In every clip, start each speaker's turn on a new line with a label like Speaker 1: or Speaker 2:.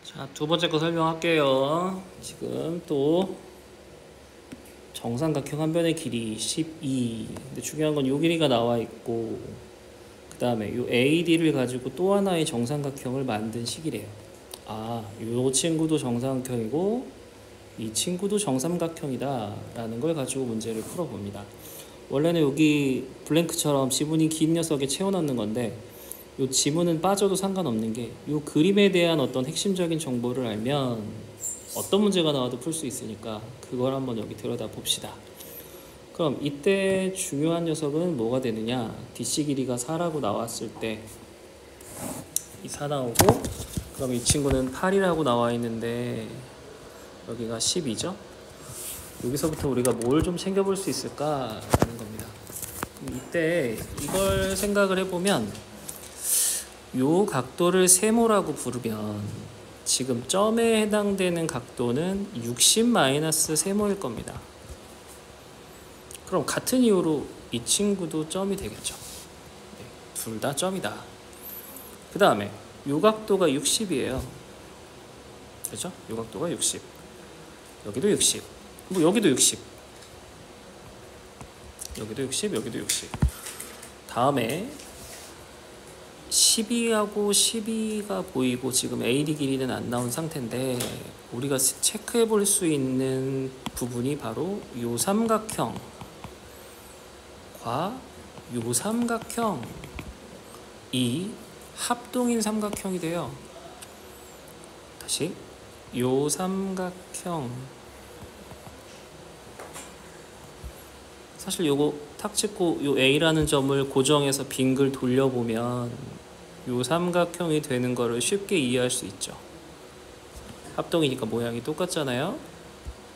Speaker 1: 자, 두 번째 거 설명할게요. 지금 또 정삼각형 한 변의 길이 12. 근데 중요한 건 요 길이가 나와 있고, 그 다음에 요 AD를 가지고 또 하나의 정삼각형을 만든 식이래요. 아, 요 친구도 정삼각형이고 이 친구도 정삼각형이다 라는 걸 가지고 문제를 풀어봅니다. 원래는 여기 블랭크처럼 지문이 긴 녀석에 채워넣는 건데, 요 지문은 빠져도 상관없는 게 요 그림에 대한 어떤 핵심적인 정보를 알면 어떤 문제가 나와도 풀 수 있으니까 그걸 한번 여기 들여다 봅시다. 그럼 이때 중요한 녀석은 뭐가 되느냐? DC 길이가 4라고 나왔을 때 이 4 나오고, 그럼 이 친구는 8이라고 나와 있는데 여기가 10이죠? 여기서부터 우리가 뭘 좀 챙겨볼 수 있을까라는 겁니다. 그럼 이때 이걸 생각을 해보면, 요 각도를 세모라고 부르면 지금 점에 해당되는 각도는 60-세모일 겁니다. 그럼 같은 이유로 이 친구도 점이 되겠죠. 네, 둘 다 점이다. 그 다음에 요 각도가 60이에요. 그렇죠? 요 각도가 60. 여기도 60. 뭐 여기도 60. 여기도 60, 여기도 60. 다음에 12하고 12가 보이고 지금 AD 길이는 안 나온 상태인데, 우리가 체크해 볼 수 있는 부분이 바로 요 삼각형과 요 삼각형이 합동인 삼각형이 돼요. 다시 요 삼각형, 사실 요거 탁 찍고 요 A라는 점을 고정해서 빙글 돌려보면 요 삼각형이 되는 거를 쉽게 이해할 수 있죠. 합동이니까 모양이 똑같잖아요.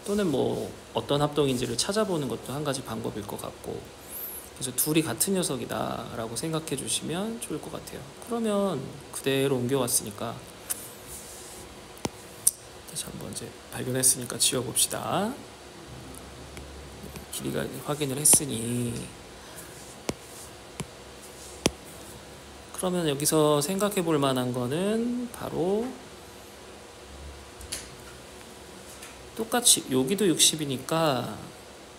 Speaker 1: 또는 뭐 어떤 합동인지를 찾아보는 것도 한 가지 방법일 것 같고, 그래서 둘이 같은 녀석이다 라고 생각해 주시면 좋을 것 같아요. 그러면 그대로 옮겨왔으니까 다시 한번 이제 발견했으니까 지워봅시다. 길이가 확인을 했으니, 그러면 여기서 생각해 볼 만한 거는 바로 똑같이 여기도 60이니까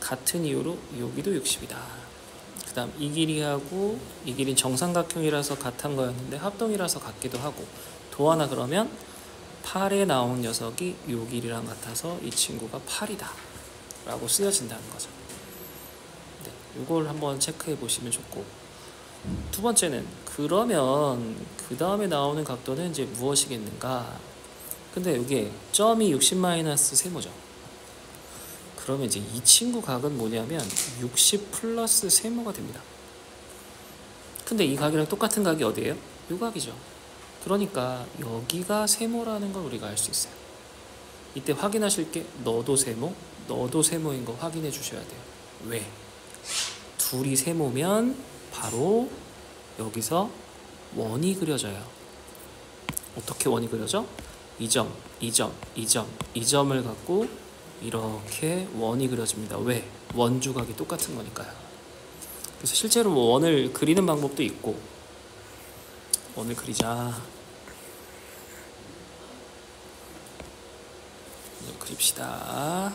Speaker 1: 같은 이유로 여기도 60이다. 그 다음 이 길이하고 이 길이는 정삼각형이라서 같은 거였는데 합동이라서 같기도 하고, 또 하나 그러면 8에 나온 녀석이 요 길이랑 같아서 이 친구가 8이다 라고 쓰여진다는 거죠. 네, 이걸 한번 체크해 보시면 좋고, 두 번째는 그러면 그 다음에 나오는 각도는 이제 무엇이겠는가? 근데 여기에 점이 60-세모죠. 그러면 이제 이 친구 각은 뭐냐면 60 플러스 세모가 됩니다. 근데 이 각이랑 똑같은 각이 어디예요? 이 각이죠. 그러니까 여기가 세모라는 걸 우리가 알 수 있어요. 이때 확인하실 게 너도 세모, 너도 세모인 거 확인해 주셔야 돼요. 왜? 둘이 세모면 바로 여기서 원이 그려져요. 어떻게 원이 그려져? 이 점, 이 점, 이 점, 이 점을 갖고 이렇게 원이 그려집니다. 왜? 원주각이 똑같은 거니까요. 그래서 실제로 뭐 원을 그리는 방법도 있고, 원을 그리자. 원을 그립시다.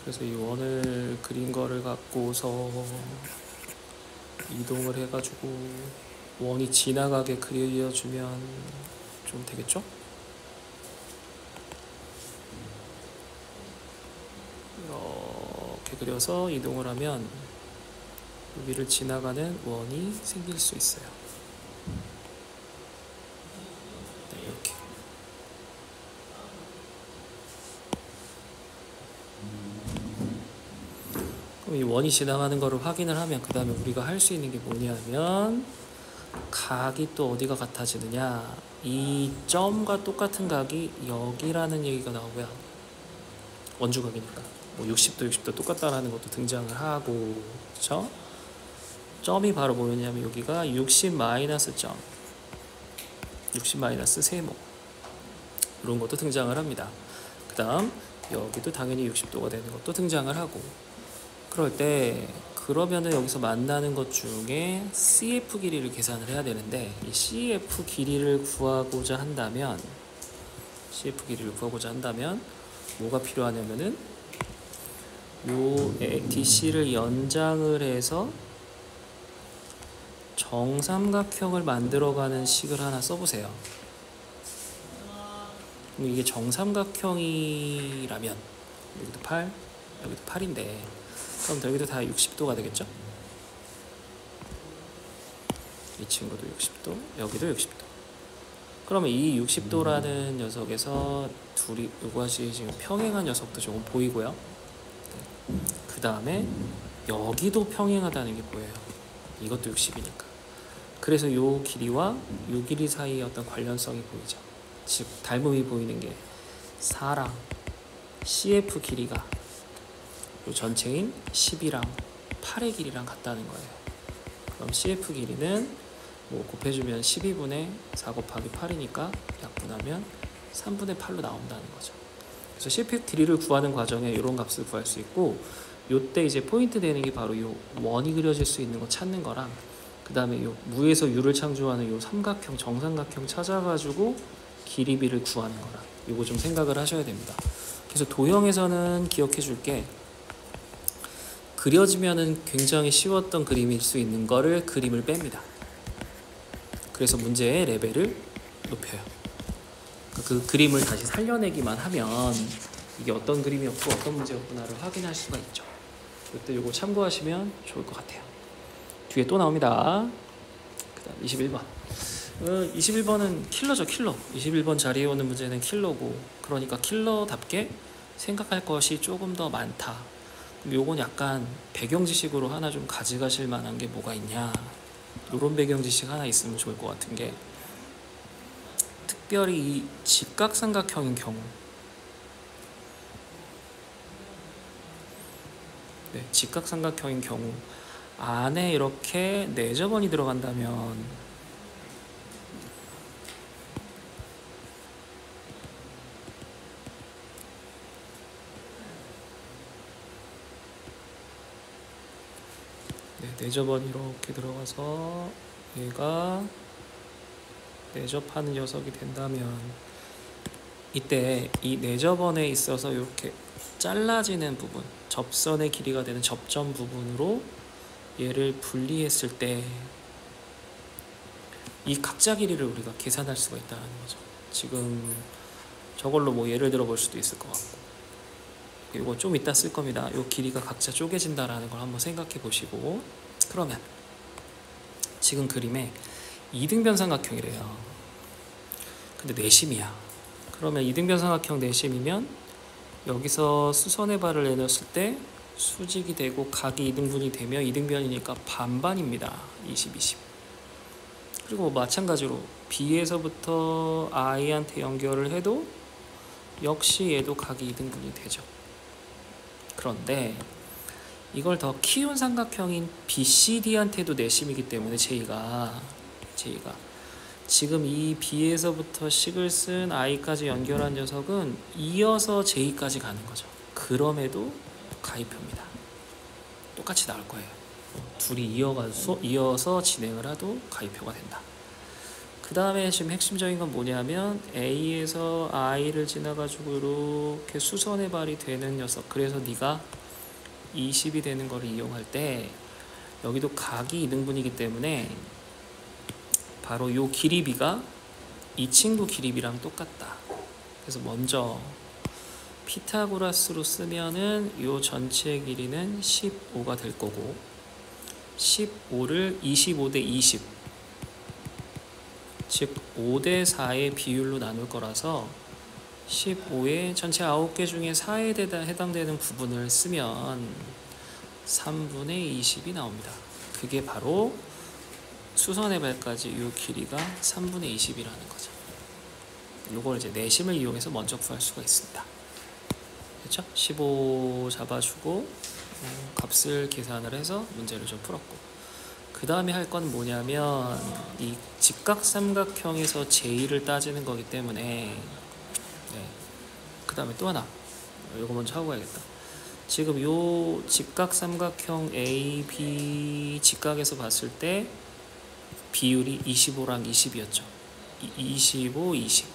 Speaker 1: 그래서 이 원을 그린 거를 갖고서 이동을 해가지고 원이 지나가게 그려주면 좀 되겠죠? 이렇게 그려서 이동을 하면 여기를 지나가는 원이 생길 수 있어요. 네, 이렇게. 그럼 이 원이 지나가는 거를 확인을 하면 그 다음에 우리가 할 수 있는 게 뭐냐면, 각이 또 어디가 같아지느냐, 이 점과 똑같은 각이 여기라는 얘기가 나오고요. 원주각이니까 뭐 60도 60도 똑같다라는 것도 등장을 하고, 그렇죠? 점이 바로 뭐였냐면 여기가 60 마이너스 점, 60 마이너스 세모. 이런 것도 등장을 합니다. 그 다음 여기도 당연히 60도가 되는 것도 등장을 하고, 그럴 때 그러면은 여기서 만나는 것 중에 CF 길이를 계산을 해야 되는데, 이 CF 길이를 구하고자 한다면 뭐가 필요하냐면은 요 DC를 연장을 해서 정삼각형을 만들어가는 식을 하나 써보세요. 그럼 이게 정삼각형이라면 여기도 8, 여기도 8인데 그럼 여기도 다 60도가 되겠죠? 이 친구도 60도, 여기도 60도. 그러면 이 60도라는 녀석에서 둘이 이것이 지금 평행한 녀석도 조금 보이고요. 그 다음에 여기도 평행하다는 게 보여요. 이것도 60이니까. 그래서 이 길이와 이 길이 사이의 어떤 관련성이 보이죠. 즉 닮음이 보이는 게 4랑 CF 길이가 이 전체인 10이랑 8의 길이랑 같다는 거예요. 그럼 CF 길이는 뭐 곱해주면 12분의 4 곱하기 8이니까 약분하면 3분의 8로 나온다는 거죠. 그래서 CF 길이를 구하는 과정에 이런 값을 구할 수 있고, 요때 이제 포인트 되는 게 바로 요 원이 그려질 수 있는 거 찾는 거랑, 그 다음에 요 무에서 유를 창조하는 요 삼각형, 정삼각형 찾아가지고 길이비를 구하는 거랑, 요거 좀 생각을 하셔야 됩니다. 그래서 도형에서는 기억해 줄게, 그려지면은 굉장히 쉬웠던 그림일 수 있는 거를 그림을 뺍니다. 그래서 문제의 레벨을 높여요. 그 그림을 다시 살려내기만 하면 이게 어떤 그림이었고 어떤 문제였구나를 확인할 수가 있죠. 그때 요거 참고하시면 좋을 것 같아요. 뒤에 또 나옵니다. 그 다음 21번. 21번은 킬러죠, 킬러. 21번 자리에 오는 문제는 킬러고, 그러니까 킬러답게 생각할 것이 조금 더 많다. 그럼 요건 약간 배경 지식으로 하나 좀 가져가실 만한 게 뭐가 있냐, 요런 배경 지식 하나 있으면 좋을 것 같은 게, 특별히 이 직각삼각형인 경우, 직각삼각형인 경우 안에 이렇게 내접원이 들어간다면 내접원이 이렇게 들어가서 얘가 내접하는 녀석이 된다면, 이때 이 내접원에 있어서 이렇게 잘라지는 부분, 접선의 길이가 되는 접점 부분으로 얘를 분리했을 때 이 각자 길이를 우리가 계산할 수가 있다는 거죠. 지금 저걸로 뭐 예를 들어 볼 수도 있을 것 같고, 이거 좀 이따 쓸 겁니다. 이 길이가 각자 쪼개진다라는 걸 한번 생각해 보시고, 그러면 지금 그림에 이등변 삼각형이래요. 근데 내심이야. 그러면 이등변 삼각형 내심이면 여기서 수선의 발을 내렸을 때 수직이 되고 각이 2등분이 되면 2등변이니까 반반입니다. 20, 20. 그리고 마찬가지로 B에서부터 I한테 연결을 해도 역시 얘도 각이 2등분이 되죠. 그런데 이걸 더 키운 삼각형인 BCD한테도 내심이기 때문에 J가 지금 이 B에서부터 식을 쓴 I까지 연결한 녀석은 이어서 J까지 가는 거죠. 그럼에도 가입표입니다. 똑같이 나올 거예요. 둘이 이어서 진행을 해도 가입표가 된다. 그 다음에 지금 핵심적인 건 뭐냐면 A에서 I를 지나가지고 이렇게 수선의 발이 되는 녀석, 그래서 네가 20이 되는 거를 이용할 때 여기도 각이 2등분이기 때문에 바로 이 길이비가 이 친구 길이비랑 똑같다. 그래서 먼저 피타고라스로 쓰면은 이 전체 길이는 15가 될 거고, 15를 25대 20, 즉 5대 4의 비율로 나눌 거라서 15의 전체 9개 중에 4에 해당되는 부분을 쓰면 3분의 20이 나옵니다. 그게 바로 수선의 발까지 이 길이가 3분의 20이라는 거죠. 이걸 이제 내심을 이용해서 먼저 구할 수가 있습니다. 그렇죠? 15 잡아주고 값을 계산을 해서 문제를 좀 풀었고, 그 다음에 할 건 뭐냐면 이 직각삼각형에서 J를 따지는 거기 때문에 네. 그 다음에 또 하나, 요거 먼저 하고 가야겠다. 지금 요 직각 삼각형 AB 직각에서 봤을 때 비율이 25랑 20이었죠. 25, 20.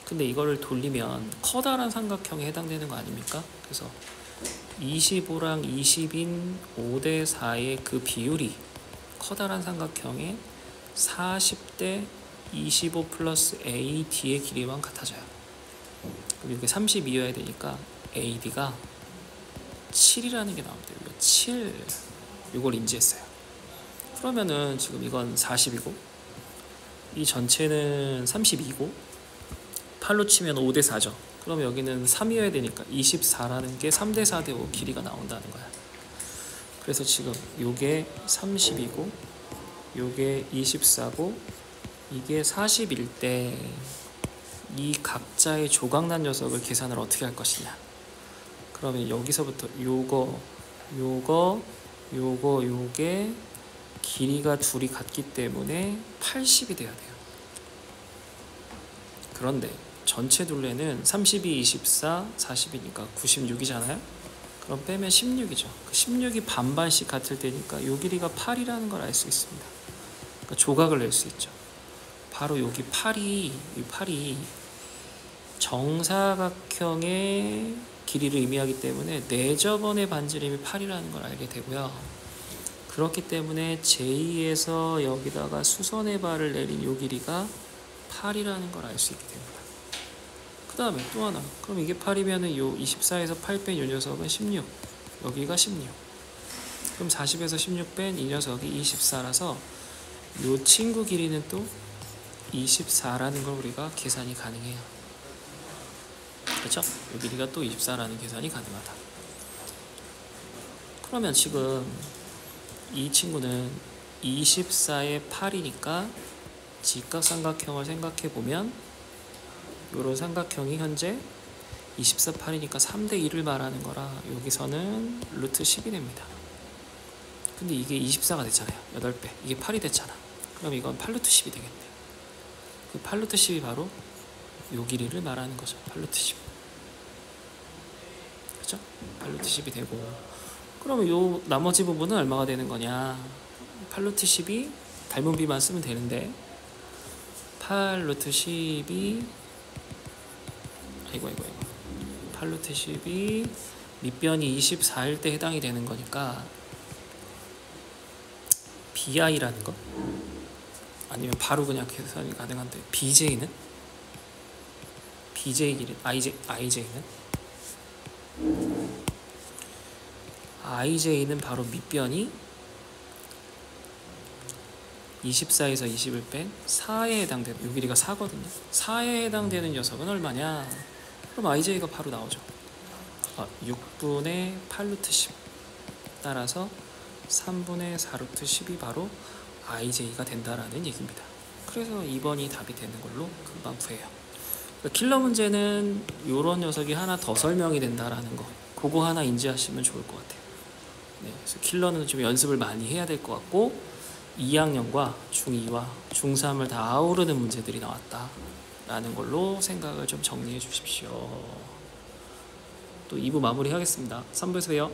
Speaker 1: 근데 이거를 돌리면 커다란 삼각형에 해당되는 거 아닙니까? 그래서 25랑 20인 5대 4의 그 비율이 커다란 삼각형의 40대 25 플러스 AD의 길이만 같아져요. 그럼 이게 32여야 되니까 AD가 7이라는 게 나옵니다. 이거 7. 이걸 인지했어요. 그러면은 지금 이건 40이고 이 전체는 32고 8로 치면 5대 4죠. 그럼 여기는 3이어야 되니까 24라는 게 3대 4대 5 길이가 나온다는 거야. 그래서 지금 요게 30이고 요게 24고 이게 40일 때 이 각자의 조각난 녀석을 계산을 어떻게 할 것이냐. 그러면 여기서부터 요게 길이가 둘이 같기 때문에 80이 돼야 돼요. 그런데 전체 둘레는 32, 24, 40이니까 96이잖아요. 그럼 빼면 16이죠. 그 16이 반반씩 같을 때니까 요 길이가 8이라는 걸 알 수 있습니다. 그러니까 조각을 낼 수 있죠. 바로 여기 8이 정사각형의 길이를 의미하기 때문에 내접원의 반지름이 8이라는 걸 알게 되고요. 그렇기 때문에 제2에서 여기다가 수선의 발을 내린 요 길이가 8이라는 걸 알 수 있게 됩니다. 그 다음에 또 하나. 그럼 이게 8이면은 요 24에서 8 뺀 요 녀석은 16. 여기가 16. 그럼 40에서 16 뺀 이 녀석이 24라서 요 친구 길이는 또 24라는 걸 우리가 계산이 가능해요. 그렇죠? 요 길이가 또 24라는 계산이 가능하다. 그러면 지금 이 친구는 24의 8이니까 직각삼각형을 생각해보면 요런 삼각형이 현재 24, 8이니까 3대 1을 말하는 거라 여기서는 루트 10이 됩니다. 근데 이게 24가 됐잖아요. 8배. 이게 8이 됐잖아. 그럼 이건 8루트 10이 되겠네. 그 8루트 10이 바로 요 길이를 말하는 거죠. 8루트 10. 그렇죠? 8루트 10이 되고 그러면 요 나머지 부분은 얼마가 되는 거냐. 8루트 10이 닮은 비만 쓰면 되는데 8루트 10이 8루트 10이 밑변이 24일 때 해당이 되는 거니까 BI라는 거 아니면 바로 그냥 계산이 가능한데 BJ는 IJ는 바로 밑변이 24에서 20을 뺀 4에 해당되는 요 길이가 4거든요. 4에 해당되는 녀석은 얼마냐? 그럼 IJ가 바로 나오죠. 6분의 8루트 10 따라서 3분의 4루트 10이 바로 IJ가 된다라는 얘기입니다. 그래서 2번이 답이 되는 걸로 금방 구해요. 그러니까 킬러 문제는 요런 녀석이 하나 더 설명이 된다라는 거 그거 하나 인지하시면 좋을 것 같아요. 네, 그래서 킬러는 좀 연습을 많이 해야 될 것 같고 2학년과 중2와 중3을 다 아우르는 문제들이 나왔다라는 걸로 생각을 좀 정리해 주십시오. 또 2부 마무리 하겠습니다. 3부에서 봬요.